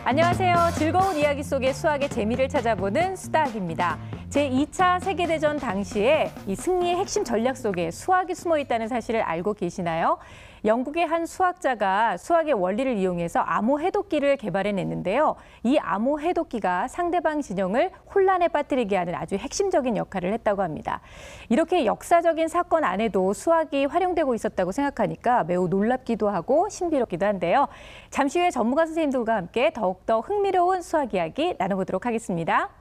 안녕하세요. 즐거운 이야기 속의 수학의 재미를 찾아보는 수다학입니다. 제2차 세계대전 당시에 이 승리의 핵심 전략 속에 수학이 숨어 있다는 사실을 알고 계시나요? 영국의 한 수학자가 수학의 원리를 이용해서 암호 해독기를 개발해냈는데요. 이 암호 해독기가 상대방 진영을 혼란에 빠뜨리게 하는 아주 핵심적인 역할을 했다고 합니다. 이렇게 역사적인 사건 안에도 수학이 활용되고 있었다고 생각하니까 매우 놀랍기도 하고 신비롭기도 한데요. 잠시 후에 전문가 선생님들과 함께 더욱더 흥미로운 수학 이야기 나눠보도록 하겠습니다.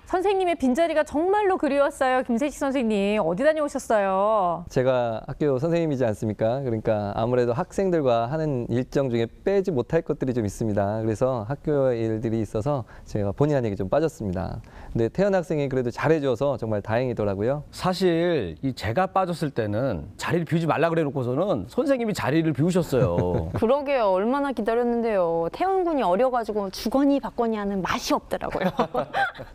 선생님의 빈자리가 정말로 그리웠어요. 김세식 선생님, 어디 다녀오셨어요? 제가 학교 선생님이지 않습니까? 그러니까 아무래도 학생들과 하는 일정 중에 빼지 못할 것들이 좀 있습니다. 그래서 학교 일들이 있어서 제가 본의 아니게 좀 빠졌습니다. 근데 태연 학생이 그래도 잘해줘서 정말 다행이더라고요. 사실 제가 빠졌을 때는 자리를 비우지 말라 그래 놓고서는 선생님이 자리를 비우셨어요. 그러게요. 얼마나 기다렸는데요. 태연 군이 어려가지고 주거니 받거니 하는 맛이 없더라고요.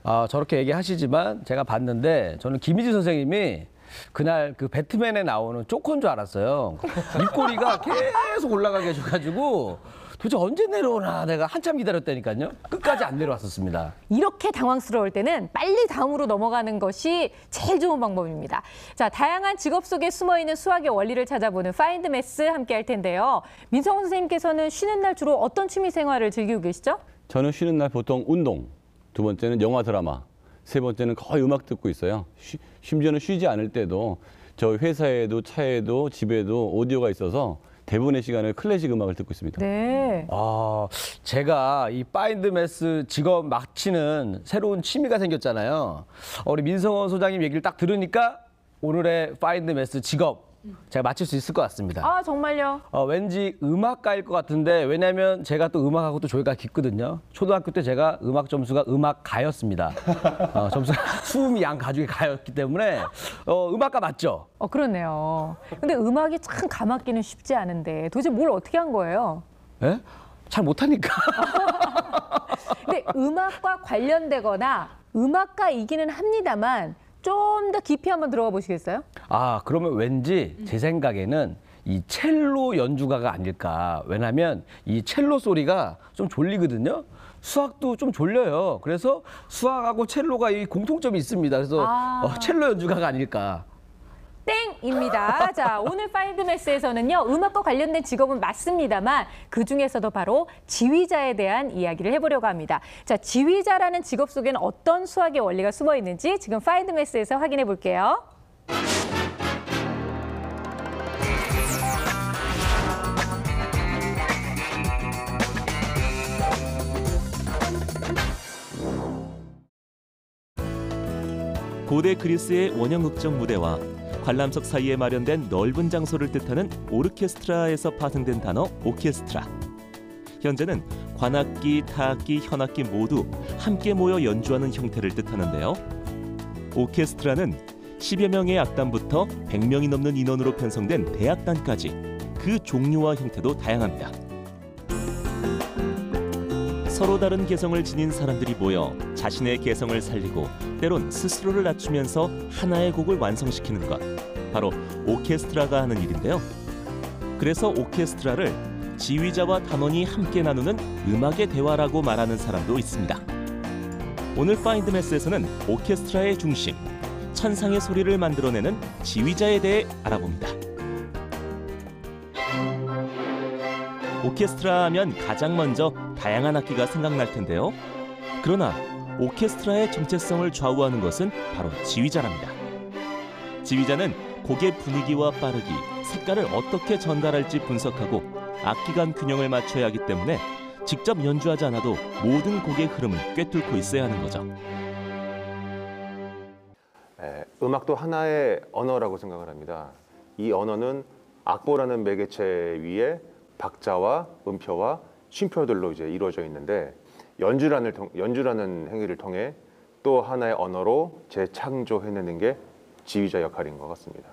아, 저렇게 얘기하시지만 제가 봤는데 저는 김희지 선생님이 그날 그 배트맨에 나오는 쪼콘 줄 알았어요. 입꼬리가 계속 올라가게 해줘가지고 도대체 언제 내려오나 내가 한참 기다렸다니까요. 끝까지 안 내려왔었습니다. 이렇게 당황스러울 때는 빨리 다음으로 넘어가는 것이 제일 좋은 방법입니다. 자, 다양한 직업 속에 숨어있는 수학의 원리를 찾아보는 Find Math 함께 할 텐데요. 민성훈 선생님께서는 쉬는 날 주로 어떤 취미 생활을 즐기고 계시죠? 저는 쉬는 날 보통 운동, 두 번째는 영화 드라마, 세 번째는 거의 음악 듣고 있어요. 심지어는 쉬지 않을 때도 저 회사에도 차에도 집에도 오디오가 있어서 대부분의 시간을 클래식 음악을 듣고 있습니다. 네. 아, 제가 이 파인드 매스 직업 마치는 새로운 취미가 생겼잖아요. 우리 민성원 소장님 얘기를 딱 들으니까 오늘의 파인드 매스 직업 제가 맞출 수 있을 것 같습니다. 아, 정말요? 왠지 음악가일 것 같은데 왜냐면 제가 또 음악하고 또 조예가 깊거든요. 초등학교 때 제가 음악 점수가 음악가였습니다. 점수가 수음이 양 가족이 가였기 때문에 음악가 맞죠? 그렇네요. 근데 음악이 참 가맞기는 쉽지 않은데 도대체 뭘 어떻게 한 거예요? 예? 잘 못하니까. 근데 음악과 관련되거나 음악가이기는 합니다만 좀 더 깊이 한번 들어가 보시겠어요? 아, 그러면 왠지 제 생각에는 이 첼로 연주가가 아닐까. 왜냐면 이 첼로 소리가 좀 졸리거든요. 수학도 좀 졸려요. 그래서 수학하고 첼로가 이 공통점이 있습니다. 그래서 첼로 연주가가 아닐까. 땡입니다. 자, 오늘 파인드 매스에서는요, 음악과 관련된 직업은 맞습니다만 그중에서도 바로 지휘자에 대한 이야기를 해보려고 합니다. 자, 지휘자라는 직업 속에는 어떤 수학의 원리가 숨어 있는지 지금 파인드 매스에서 확인해 볼게요. 고대 그리스의 원형 극적 무대와 관람석 사이에 마련된 넓은 장소를 뜻하는 오르케스트라에서 파생된 단어 오케스트라. 현재는 관악기, 타악기, 현악기 모두 함께 모여 연주하는 형태를 뜻하는데요. 오케스트라는 10여 명의 악단부터 100명이 넘는 인원으로 편성된 대악단까지 그 종류와 형태도 다양합니다. 서로 다른 개성을 지닌 사람들이 모여 자신의 개성을 살리고 때론 스스로를 낮추면서 하나의 곡을 완성시키는 것, 바로 오케스트라가 하는 일인데요. 그래서 오케스트라를 지휘자와 단원이 함께 나누는 음악의 대화라고 말하는 사람도 있습니다. 오늘 파인드 매스에서는 오케스트라의 중심, 천상의 소리를 만들어내는 지휘자에 대해 알아봅니다. 오케스트라 하면 가장 먼저 다양한 악기가 생각날 텐데요. 그러나 오케스트라의 정체성을 좌우하는 것은 바로 지휘자랍니다. 지휘자는 곡의 분위기와 빠르기, 색깔을 어떻게 전달할지 분석하고 악기 간 균형을 맞춰야 하기 때문에 직접 연주하지 않아도 모든 곡의 흐름을 꿰뚫고 있어야 하는 거죠. 음악도 하나의 언어라고 생각을 합니다. 이 언어는 악보라는 매개체 위에 박자와 음표와 쉼표들로 이제 이루어져 있는데 연주라는 행위를 통해 또 하나의 언어로 재창조해내는 게 지휘자 역할인 것 같습니다.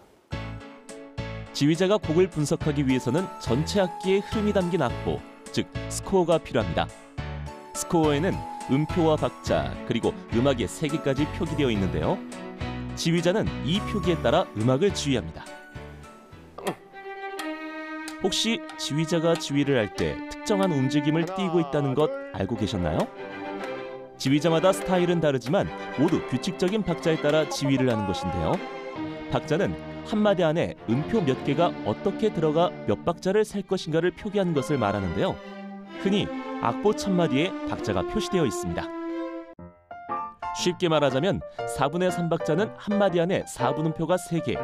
지휘자가 곡을 분석하기 위해서는 전체 악기의 흐름이 담긴 악보, 즉 스코어가 필요합니다. 스코어에는 음표와 박자, 그리고 음악의 세계까지 표기되어 있는데요. 지휘자는 이 표기에 따라 음악을 지휘합니다. 혹시 지휘자가 지휘를 할 때 특정한 움직임을 띠고 있다는 것 알고 계셨나요? 지휘자마다 스타일은 다르지만 모두 규칙적인 박자에 따라 지휘를 하는 것인데요. 박자는 한마디 안에 음표 몇 개가 어떻게 들어가 몇 박자를 셀 것인가를 표기하는 것을 말하는데요. 흔히 악보 첫마디에 박자가 표시되어 있습니다. 쉽게 말하자면 4분의 3박자는 한마디 안에 4분음표가 3개,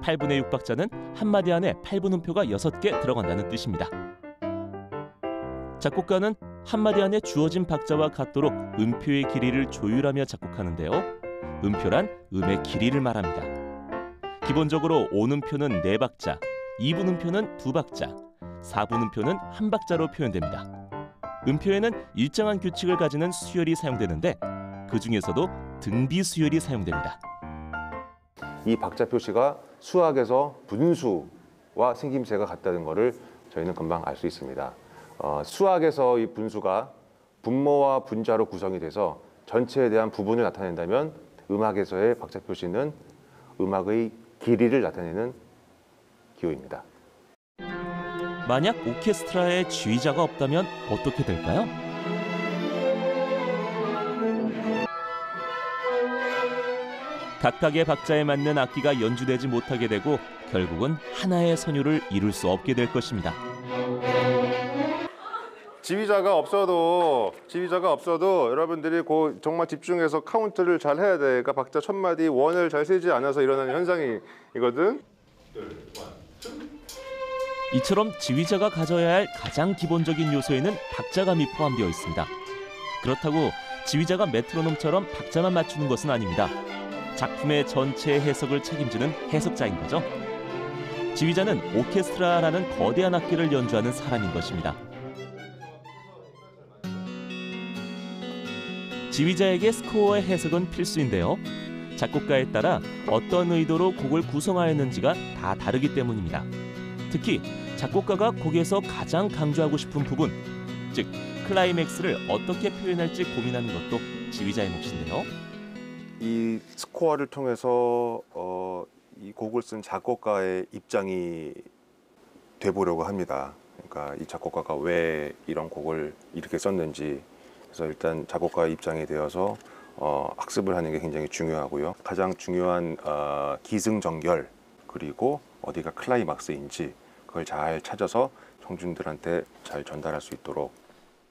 8분의 6박자는 한마디 안에 8분음표가 6개 들어간다는 뜻입니다. 작곡가는 한마디 안에 주어진 박자와 같도록 음표의 길이를 조율하며 작곡하는데요. 음표란 음의 길이를 말합니다. 기본적으로 5분음표는 4박자, 2분음표는 2박자, 4분음표는 1박자로 표현됩니다. 음표에는 일정한 규칙을 가지는 수열이 사용되는데 그 중에서도 등비 수열이 사용됩니다. 이 박자 표시가 수학에서 분수와 생김새가 같다는 것을 저희는 금방 알 수 있습니다. 수학에서 이 분수가 분모와 분자로 구성이 돼서 전체에 대한 부분을 나타낸다면 음악에서의 박자 표시는 음악의 길이를 나타내는 기호입니다. 만약 오케스트라에 지휘자가 없다면 어떻게 될까요? 각각의 박자에 맞는 악기가 연주되지 못하게 되고 결국은 하나의 선율을 이룰 수 없게 될 것입니다. 지휘자가 없어도 여러분들이 정말 집중해서 카운트를 잘 해야 돼. 그러니까 박자 첫 마디 원을 잘 세지 않아서 일어나는 현상이거든. 이처럼 지휘자가 가져야 할 가장 기본적인 요소에는 박자감이 포함되어 있습니다. 그렇다고 지휘자가 메트로놈처럼 박자만 맞추는 것은 아닙니다. 작품의 전체 해석을 책임지는 해석자인 거죠. 지휘자는 오케스트라라는 거대한 악기를 연주하는 사람인 것입니다. 지휘자에게 스코어의 해석은 필수인데요. 작곡가에 따라 어떤 의도로 곡을 구성하였는지가 다 다르기 때문입니다. 특히 작곡가가 곡에서 가장 강조하고 싶은 부분, 즉 클라이맥스를 어떻게 표현할지 고민하는 것도 지휘자의 몫인데요. 이 스코어를 통해서 이 곡을 쓴 작곡가의 입장이 돼보려고 합니다. 그러니까 이 작곡가가 왜 이런 곡을 이렇게 썼는지, 그래서 일단 작곡가의 입장이 되어서 학습을 하는 게 굉장히 중요하고요. 가장 중요한 기승전결, 그리고 어디가 클라이막스인지 그걸 잘 찾아서 청중들한테 잘 전달할 수 있도록.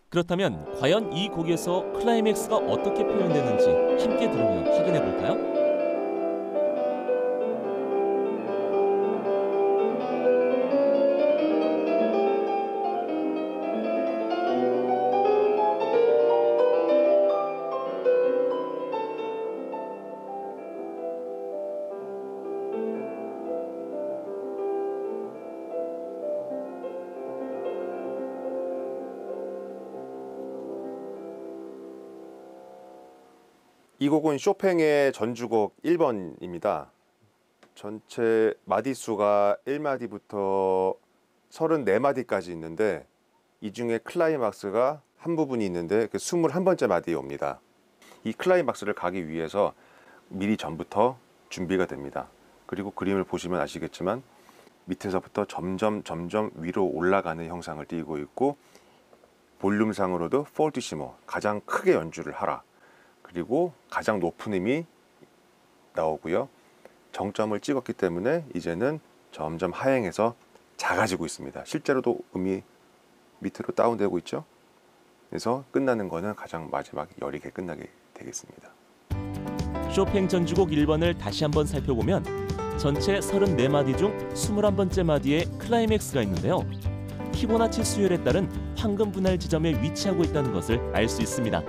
그렇다면 과연 이 곡에서 클라이맥스가 어떻게 표현되는지 함께 들으며 확인해 볼까요? 이 곡은 쇼팽의 전주곡 1번입니다. 전체 마디수가 1마디부터 34마디까지 있는데 이 중에 클라이막스가 한 부분이 있는데 그 21번째 마디에 옵니다. 이 클라이막스를 가기 위해서 미리 전부터 준비가 됩니다. 그리고 그림을 보시면 아시겠지만 밑에서부터 점점 위로 올라가는 형상을 띠고 있고, 볼륨상으로도 포르티시모, 가장 크게 연주를 하라, 그리고 가장 높은 음이 나오고요. 정점을 찍었기 때문에 이제는 점점 하행해서 작아지고 있습니다. 실제로도 음이 밑으로 다운되고 있죠. 그래서 끝나는 거는 가장 마지막 여리게 끝나게 되겠습니다. 쇼팽 전주곡 1번을 다시 한번 살펴보면 전체 34마디 중 21번째 마디에 클라이맥스가 있는데요. 피보나치 수열에 따른 황금 분할 지점에 위치하고 있다는 것을 알 수 있습니다.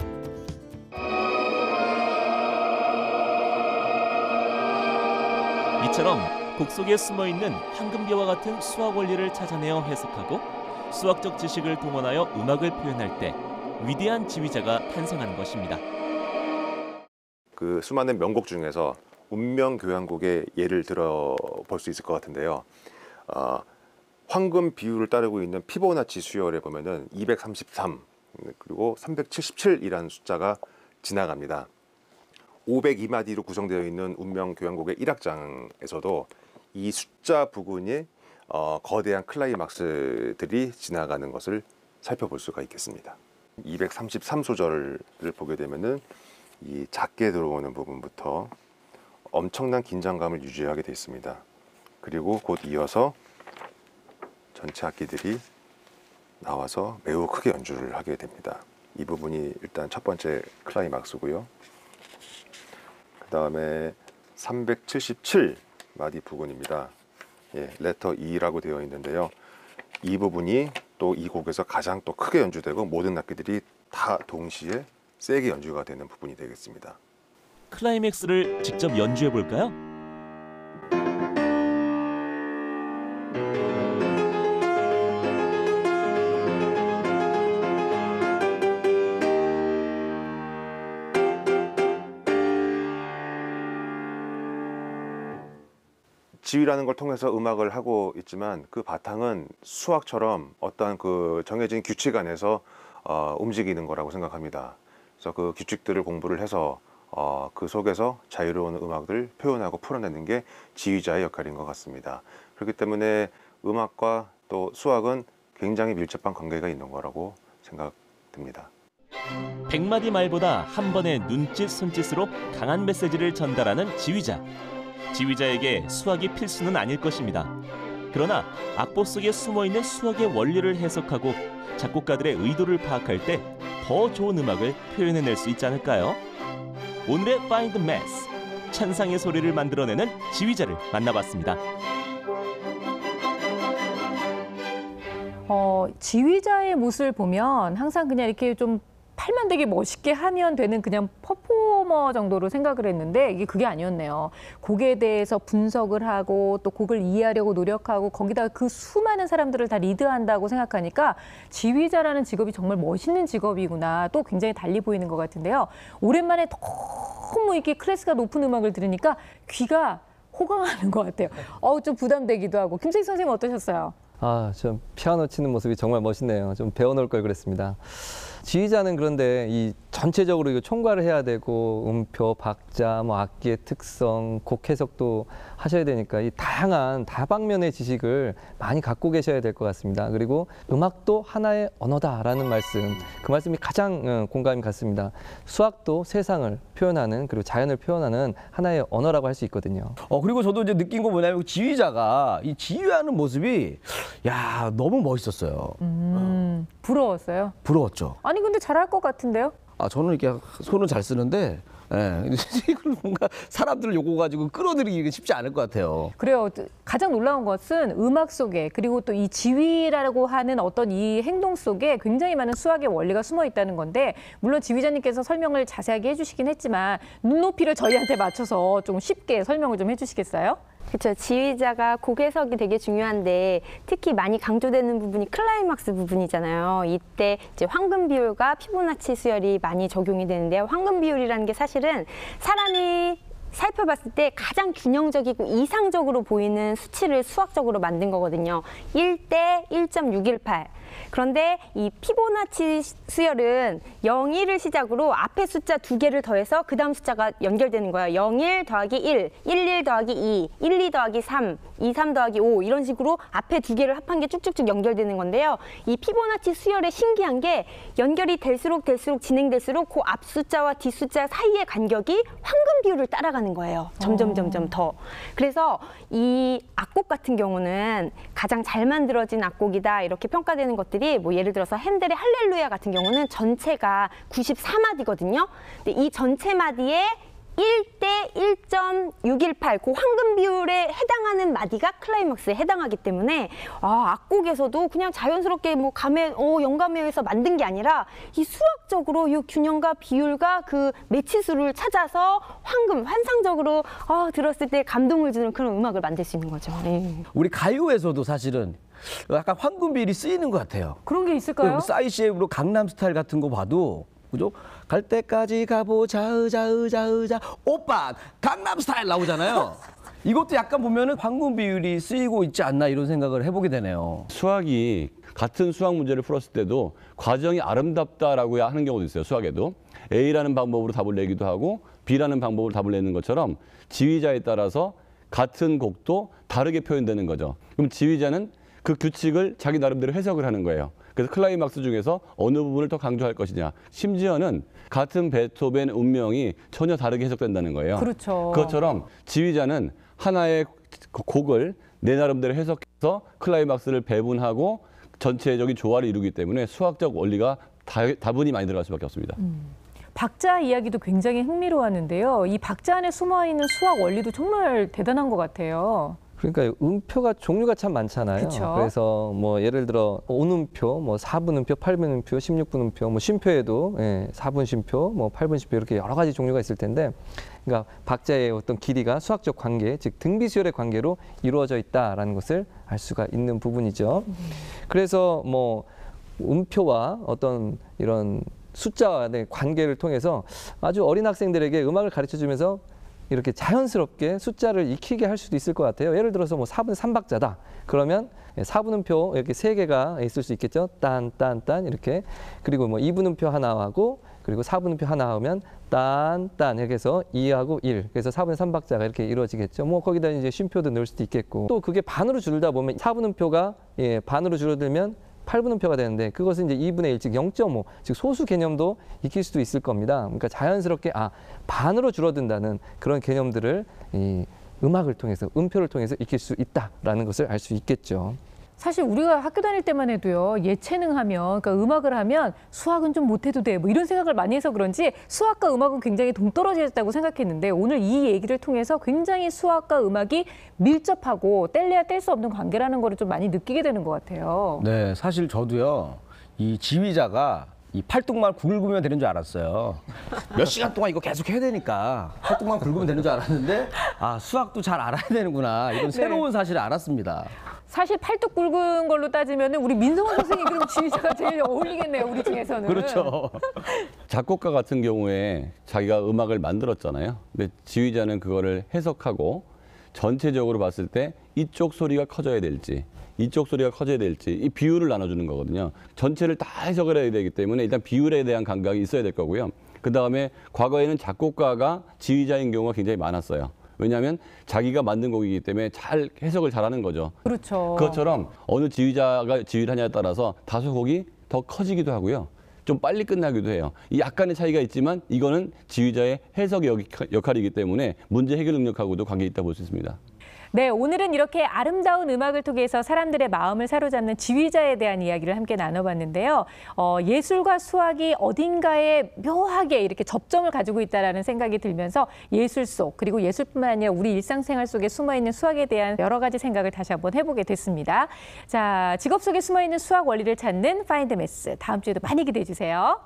이처럼 곡 속에 숨어있는 황금비와 같은 수학 원리를 찾아내어 해석하고 수학적 지식을 동원하여 음악을 표현할 때 위대한 지휘자가 탄생하는 것입니다. 그 수많은 명곡 중에서 운명교향곡의 예를 들어 볼 수 있을 것 같은데요. 황금 비율을 따르고 있는 피보나치 수열에 보면은 233 그리고 377이라는 숫자가 지나갑니다. 502마디로 구성되어 있는 운명교향곡의 1악장에서도 이 숫자 부근이 거대한 클라이막스들이 지나가는 것을 살펴볼 수가 있겠습니다. 233소절을 보게 되면은 이 작게 들어오는 부분부터 엄청난 긴장감을 유지하게 되어 있습니다. 그리고 곧 이어서 전체 악기들이 나와서 매우 크게 연주를 하게 됩니다. 이 부분이 일단 첫 번째 클라이막스고요. 그 다음에 377마디 부분입니다. 레터 E라고 되어 있는데요. 이 부분이 또 이 곡에서 가장 또 크게 연주되고 모든 악기들이 다 동시에 세게 연주가 되는 부분이 되겠습니다. 클라이맥스를 직접 연주해 볼까요? 지휘라는 걸 통해서 음악을 하고 있지만 그 바탕은 수학처럼 어떠한 그 정해진 규칙 안에서 움직이는 거라고 생각합니다. 그래서 그 규칙들을 공부를 해서 그 속에서 자유로운 음악을 표현하고 풀어내는 게 지휘자의 역할인 것 같습니다. 그렇기 때문에 음악과 또 수학은 굉장히 밀접한 관계가 있는 거라고 생각됩니다. 100마디 말보다 한 번의 눈짓 손짓으로 강한 메시지를 전달하는 지휘자. 지휘자에게 수학이 필수는 아닐 것입니다. 그러나 악보 속에 숨어있는 수학의 원리를 해석하고 작곡가들의 의도를 파악할 때 더 좋은 음악을 표현해낼 수 있지 않을까요? 오늘의 Find the Mass, 찬상의 소리를 만들어내는 지휘자를 만나봤습니다. 지휘자의 모습을 보면 항상 그냥 이렇게 좀 팔면 되게 멋있게 하면 되는 그냥 퍼포머 정도로 생각을 했는데 이게 그게 아니었네요. 곡에 대해서 분석을 하고 또 곡을 이해하려고 노력하고 거기다가 그 수많은 사람들을 다 리드한다고 생각하니까 지휘자라는 직업이 정말 멋있는 직업이구나 또 굉장히 달리 보이는 것 같은데요. 오랜만에 너무 이렇게 클래스가 높은 음악을 들으니까 귀가 호강하는 것 같아요. 좀 부담되기도 하고. 김세희 선생님 어떠셨어요? 좀 피아노 치는 모습이 정말 멋있네요. 좀 배워놓을 걸 그랬습니다. 지휘자는 그런데 이 전체적으로 이거 총괄을 해야 되고 음표, 박자, 뭐 악기의 특성, 곡 해석도 하셔야 되니까 이 다양한 다방면의 지식을 많이 갖고 계셔야 될 것 같습니다. 그리고 음악도 하나의 언어다라는 말씀, 그 말씀이 가장 공감이 갔습니다. 수학도 세상을 표현하는 그리고 자연을 표현하는 하나의 언어라고 할 수 있거든요. 그리고 저도 이제 느낀 거 뭐냐면 지휘자가 이 지휘하는 모습이 야 너무 멋있었어요. 부러웠어요? 부러웠죠. 아니 근데 잘할 것 같은데요? 저는 이렇게 손을 잘 쓰는데 이걸 뭔가 사람들을 요거 가지고 끌어들이기 쉽지 않을 것 같아요. 그래요. 가장 놀라운 것은 음악 속에 그리고 또 이 지휘라고 하는 어떤 이 행동 속에 굉장히 많은 수학의 원리가 숨어 있다는 건데 물론 지휘자님께서 설명을 자세하게 해주시긴 했지만 눈높이를 저희한테 맞춰서 좀 쉽게 설명을 좀 해주시겠어요? 그렇죠. 지휘자가 곡 해석이 되게 중요한데 특히 많이 강조되는 부분이 클라이막스 부분이잖아요. 이때 이제 황금 비율과 피보나치 수열이 많이 적용이 되는데요. 황금 비율이라는 게 사실은 사람이 살펴봤을 때 가장 균형적이고 이상적으로 보이는 수치를 수학적으로 만든 거거든요. 1대 1.618. 그런데 이 피보나치 수열은 01을 시작으로 앞에 숫자 2개를 더해서 그 다음 숫자가 연결되는 거예요. 01 더하기 1, 11 더하기 2, 12 더하기 3, 23 더하기 5 이런 식으로 앞에 2개를 합한 게 쭉쭉쭉 연결되는 건데요. 이 피보나치 수열의 신기한 게 연결이 될수록 진행될수록 그 앞 숫자와 뒷 숫자 사이의 간격이 황금 비율을 따라가는 거예요. 점점 더. 그래서 이 악곡 같은 경우는 가장 잘 만들어진 악곡이다 이렇게 평가되는 것 것들이 뭐 예를 들어서 핸델의 할렐루야 같은 경우는 전체가 94마디거든요. 근데 이 전체 마디에 1대 1.618, 그 황금 비율에 해당하는 마디가 클라이막스에 해당하기 때문에 악곡에서도 그냥 자연스럽게 뭐 영감회에서 만든 게 아니라 이 수학적으로 이 균형과 비율과 그 매치수를 찾아서 환상적으로 들었을 때 감동을 주는 그런 음악을 만들 수 있는 거죠. 네. 우리 가요에서도 사실은 약간 황금 비율이 쓰이는 것 같아요. 그런 게 있을까요? 싸이시앱으로 강남 스타일 같은 거 봐도 그죠? 갈 때까지 가보자 의자 오빠 강남 스타일 나오잖아요. 이것도 약간 보면은 황금 비율이 쓰이고 있지 않나 이런 생각을 해보게 되네요. 수학이 같은 수학 문제를 풀었을 때도 과정이 아름답다라고 하는 경우도 있어요. 수학에도 A라는 방법으로 답을 내기도 하고 B라는 방법으로 답을 내는 것처럼 지휘자에 따라서 같은 곡도 다르게 표현되는 거죠. 그럼 지휘자는 그 규칙을 자기 나름대로 해석을 하는 거예요. 그래서 클라이막스 중에서 어느 부분을 더 강조할 것이냐. 심지어는 같은 베토벤 운명이 전혀 다르게 해석된다는 거예요. 그렇죠. 그것처럼 지휘자는 하나의 곡을 내 나름대로 해석해서 클라이막스를 배분하고 전체적인 조화를 이루기 때문에 수학적 원리가 다분히 많이 들어갈 수밖에 없습니다. 박자 이야기도 굉장히 흥미로웠는데요. 이 박자 안에 숨어있는 수학 원리도 정말 대단한 것 같아요. 그러니까 음표가 종류가 참 많잖아요. 그쵸. 그래서 뭐 예를 들어 5분음표, 뭐 4분음표, 8분음표, 16분음표, 뭐 쉼표에도 4분 쉼표, 뭐 8분 쉼표 이렇게 여러 가지 종류가 있을 텐데, 그러니까 박자의 어떤 길이가 수학적 관계, 즉 등비수열의 관계로 이루어져 있다라는 것을 알 수가 있는 부분이죠. 그래서 뭐 음표와 어떤 이런 숫자와의 관계를 통해서 아주 어린 학생들에게 음악을 가르쳐주면서 이렇게 자연스럽게 숫자를 익히게 할 수도 있을 것 같아요. 예를 들어서 뭐 4분 3박자다. 그러면 4분음표 이렇게 3개가 있을 수 있겠죠. 딴 이렇게. 그리고 뭐 2분음표 하나 하고 그리고 4분음표 하나 하면 딴 이렇게 해서 2하고 1. 그래서 4분 3박자가 이렇게 이루어지겠죠. 뭐 거기다 이제 쉼표도 넣을 수도 있겠고. 또 그게 반으로 줄다 보면 4분음표가 반으로 줄어들면 8분음표가 되는데 그것은 이제 2분의 1, 즉 0.5, 즉 소수 개념도 익힐 수도 있을 겁니다. 그러니까 자연스럽게 반으로 줄어든다는 그런 개념들을 이 음악을 통해서, 음표를 통해서 익힐 수 있다라는 것을 알 수 있겠죠. 사실 우리가 학교 다닐 때만 해도요, 예체능 하면, 그러니까 음악을 하면 수학은 좀 못해도 돼, 뭐 이런 생각을 많이 해서 그런지 수학과 음악은 굉장히 동떨어져 있다고 생각했는데 오늘 이 얘기를 통해서 굉장히 수학과 음악이 밀접하고 뗄래야 뗄 수 없는 관계라는 거를 좀 많이 느끼게 되는 것 같아요. 네, 사실 저도요, 이 지휘자가 이 팔뚝만 굵으면 되는 줄 알았어요. 몇 시간 동안 이거 계속 해야 되니까 팔뚝만 굵으면 되는 줄 알았는데 수학도 잘 알아야 되는구나 이런 새로운 사실을 알았습니다. 사실 팔뚝 굵은 걸로 따지면 우리 민성원 선생님 그럼 지휘자가 제일 어울리겠네요, 우리 중에서는. 그렇죠. 작곡가 같은 경우에 자기가 음악을 만들었잖아요. 근데 지휘자는 그거를 해석하고 전체적으로 봤을 때 이쪽 소리가 커져야 될지 이쪽 소리가 커져야 될지 이 비율을 나눠주는 거거든요. 전체를 다 해석을 해야 되기 때문에 일단 비율에 대한 감각이 있어야 될 거고요. 그다음에 과거에는 작곡가가 지휘자인 경우가 굉장히 많았어요. 왜냐하면 자기가 만든 곡이기 때문에 잘 해석을 잘하는 거죠. 그렇죠. 그것처럼 어느 지휘자가 지휘를 하냐에 따라서 다소 곡이 더 커지기도 하고요. 좀 빨리 끝나기도 해요. 이 약간의 차이가 있지만 이거는 지휘자의 해석 역할이기 때문에 문제 해결 능력하고도 관계 있다 볼 수 있습니다. 네, 오늘은 이렇게 아름다운 음악을 통해서 사람들의 마음을 사로잡는 지휘자에 대한 이야기를 함께 나눠봤는데요. 예술과 수학이 어딘가에 묘하게 이렇게 접점을 가지고 있다는 생각이 들면서 예술 속, 그리고 예술뿐만 아니라 우리 일상생활 속에 숨어있는 수학에 대한 여러 가지 생각을 다시 한번 해보게 됐습니다. 자, 직업 속에 숨어있는 수학 원리를 찾는 파인드 매스, 다음 주에도 많이 기대해 주세요.